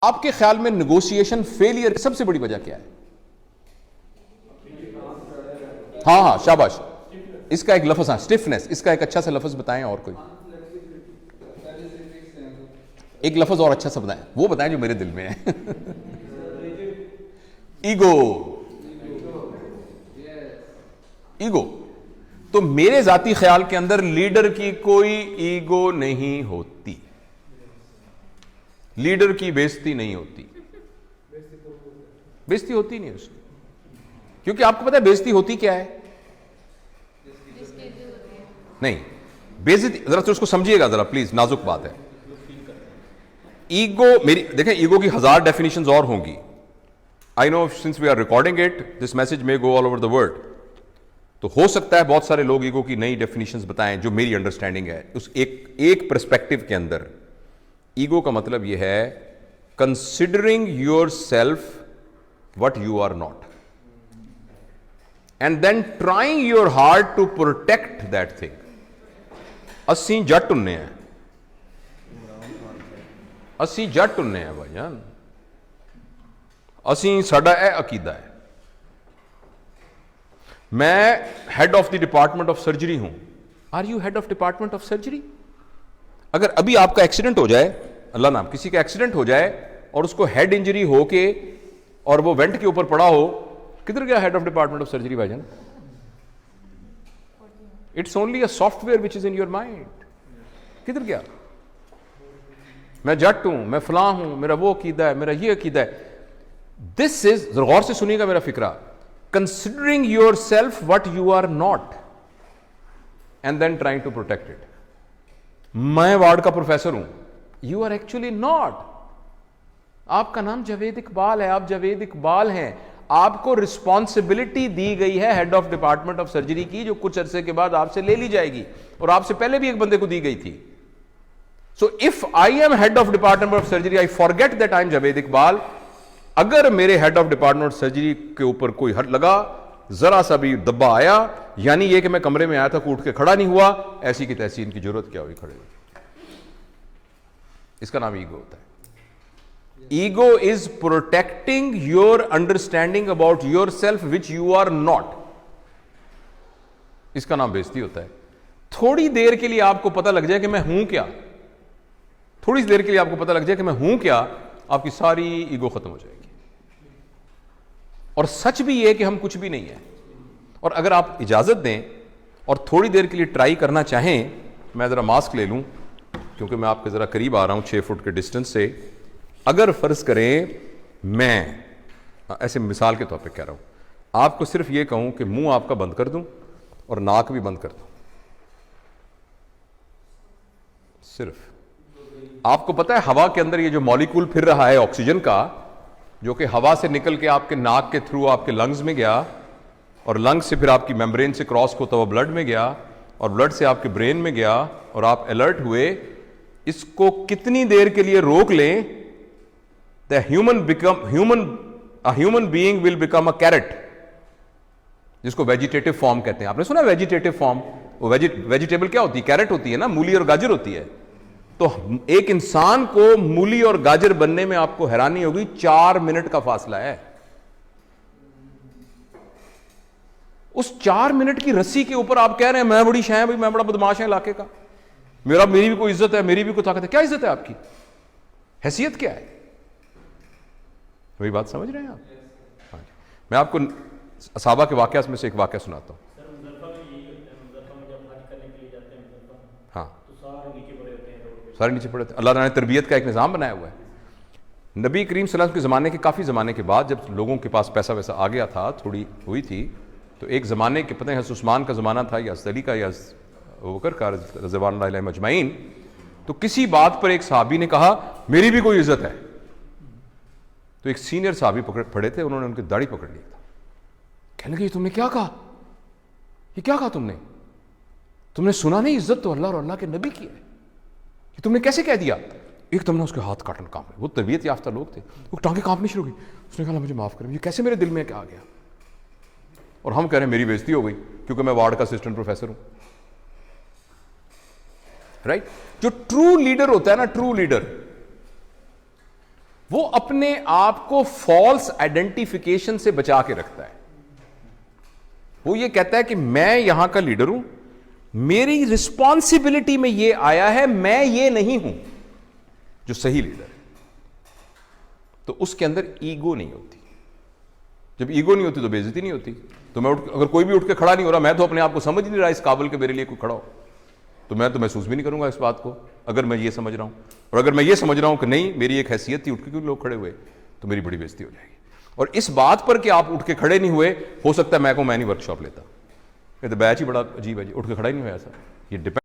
आपके ख्याल में नेगोशिएशन फेलियर की सबसे बड़ी वजह क्या है? हाँ हाँ, शाबाश, इसका एक लफ्ज, हाँ, स्टिफनेस, इसका एक अच्छा सा लफ्ज बताएं। और कोई एक लफ्ज और अच्छा सा बताएं, वो बताएं जो मेरे दिल में है। ईगो। ईगो। तो मेरे जाती ख्याल के अंदर लीडर की कोई ईगो नहीं होती, लीडर की बेइज्जती नहीं होती, बेइज्जती होती नहीं उसकी। क्योंकि आपको पता है बेइज्जती होती क्या है? नहीं, बेइज्जती जरा तो उसको समझिएगा जरा प्लीज, नाजुक बात है। ईगो, मेरी देखें, ईगो की 1000 डेफिनेशंस और होंगी। I know since we are recording it this message may go all over the world, तो हो सकता है बहुत सारे लोग ईगो की नई डेफिनेशंस बताएं जो मेरी अंडरस्टैंडिंग है। उस एक पर्सपेक्टिव के अंदर ईगो का मतलब यह है considering your self what you are not and then trying your hard to protect that thing. अस्सी जट उन्ने हैं, अस्सी जट उन्ने हैं भाईजान, असी साडा यह अकीदा है। मैं head of the department of surgery हूं। Are you head of department of surgery? अगर अभी आपका एक्सीडेंट हो जाए, अल्लाह नाम, किसी का एक्सीडेंट हो जाए और उसको हेड इंजरी होके और वो वेंट के ऊपर पड़ा हो, किधर गया head of department of surgery भाईजान? It's only a software which is in your mind. किधर गया? मैं जट हूं, मैं फलां हूं, मेरा वो अकीदा है, मेरा ये अकीदा है। दिस इज, गौर से सुनिएगा मेरा फिक्रा, considering your self what you are not and then trying to protect it. मैं वार्ड का प्रोफेसर हूं, यू आर एक्चुअली नॉट। आपका नाम जावेद इकबाल है, आप जावेद इकबाल हैं। आपको रिस्पॉन्सिबिलिटी दी गई है head of department of surgery की, जो कुछ अरसे के बाद आपसे ले ली जाएगी, और आपसे पहले भी एक बंदे को दी गई थी। So if I am head of department of surgery, I forget that I am Javed Iqbal. अगर मेरे head of department of surgery के ऊपर कोई हट लगा, जरा सा भी दब्बा आया, यानी यह कि मैं कमरे में आया था, कूट के खड़ा नहीं हुआ, ऐसी की तैसी इनकी जरूरत क्या हुई खड़े हुए। इसका नाम ईगो होता है। Ego is protecting your understanding about yourself which you are not. इसका नाम बेइज्जती होता है। थोड़ी देर के लिए आपको पता लग जाए कि मैं हूं क्या, थोड़ी देर के लिए आपको पता लग जाए कि मैं हूं क्या, आपकी सारी ईगो खत्म हो जाएगी। और सच भी यह कि हम कुछ भी नहीं है। और अगर आप इजाजत दें और थोड़ी देर के लिए ट्राई करना चाहें, मैं जरा मास्क ले लूं क्योंकि मैं आपके जरा करीब आ रहा हूं 6 फुट के डिस्टेंस से। अगर फर्ज करें मैं ऐसे मिसाल के तौर पे कह रहा हूं, आपको सिर्फ ये कहूं कि मुंह आपका बंद कर दूं और नाक भी बंद कर दूं, सिर्फ आपको पता है हवा के अंदर ये जो मॉलिक्यूल फिर रहा है ऑक्सीजन का, जो कि हवा से निकल के आपके नाक के थ्रू आपके लंग्स में गया और लंग्स से फिर आपकी मेम्ब्रेन से क्रॉस होता हुआ ब्लड में गया और ब्लड से आपके ब्रेन में गया और आप अलर्ट हुए, इसको कितनी देर के लिए रोक लें, the human being will become a carrot, जिसको वेजिटेटिव फॉर्म कहते हैं। आपने सुना वेजिटेटिव फॉर्म? वो वेजिटेबल क्या होती है? कैरेट होती है ना, मूली और गाजर होती है। तो एक इंसान को मूली और गाजर बनने में आपको हैरानी होगी 4 मिनट का फासला है। उस 4 मिनट की रस्सी के ऊपर आप कह रहे हैं मैं बड़ी शाय भाई, मैं बड़ा बदमाश है इलाके का, मेरी भी कोई इज्जत है, मेरी भी कोई ताकत है। क्या इज्जत है आपकी? हैसियत क्या है? वही बात समझ रहे हैं आप? हाँ जी। मैं आपको असहाबा के वाकयात में से एक वाकया सुनाता हूं। हाँ, सारे नीचे पड़े थे। अल्लाह ने तरबियत का एक निज़ाम बनाया हुआ है। नबी करीम सल्लल्लाहु अलैहि वसल्लम के ज़माने के काफ़ी ज़माने के बाद जब लोगों के पास पैसा वैसा आ गया था, थोड़ी हुई थी, तो एक ज़माने के, पता है उस्मान का ज़माना था या अली का या बकर का रज़वानुल्लाह अलैहिम अजमईन, तो किसी बात पर एक सहाबी ने कहा मेरी भी कोई इज्जत है। तो एक सीनियर सहाबी पड़े थे, उन्होंने उनकी दाढ़ी पकड़ ली था। कहने लगे तुमने क्या कहा? ये क्या कहा तुमने? तुमने सुना नहीं इज्जत तो अल्लाह और अल्लाह के नबी की है, कि तुमने कैसे कह दिया? एकदम ना उसके हाथ काटन कांप रहे, वो तरबियत याफ्ता लोग थे, वो टांगे कांपनी शुरू हुई। उसने कहा मुझे माफ करें, ये कैसे मेरे दिल में क्या आ गया? और हम कह रहे हैं मेरी बेइज्जती हो गई क्योंकि मैं वार्ड का असिस्टेंट प्रोफेसर हूं। राइट? जो ट्रू लीडर होता है ना, ट्रू लीडर, वो अपने आप को फॉल्स आइडेंटिफिकेशन से बचा के रखता है। वो ये कहता है कि मैं यहां का लीडर हूं, मेरी रिस्पॉन्सिबिलिटी में ये आया है, मैं ये नहीं हूं जो सही लीडर है। तो उसके अंदर ईगो नहीं होती। जब ईगो नहीं होती तो बेइज्जती नहीं होती। तो मैं अगर कोई भी उठ के खड़ा नहीं हो रहा, मैं तो अपने आप को समझ नहीं रहा इस काबिल के मेरे लिए कोई खड़ा हो, तो मैं तो महसूस भी नहीं करूंगा इस बात को। अगर मैं ये समझ रहा हूं, और अगर मैं ये समझ रहा हूं कि नहीं मेरी एक हैसियत थी, उठ के क्यों लोग खड़े हुए, तो मेरी बड़ी बेइज्जती हो जाएगी। और इस बात पर कि आप उठ के खड़े नहीं हुए, हो सकता है मैं नहीं वर्कशॉप लेता। ये तो बैच ही बड़ा अजीब है जी, उठ के खड़ा ही नहीं हुआ ऐसा। ये डिपेंड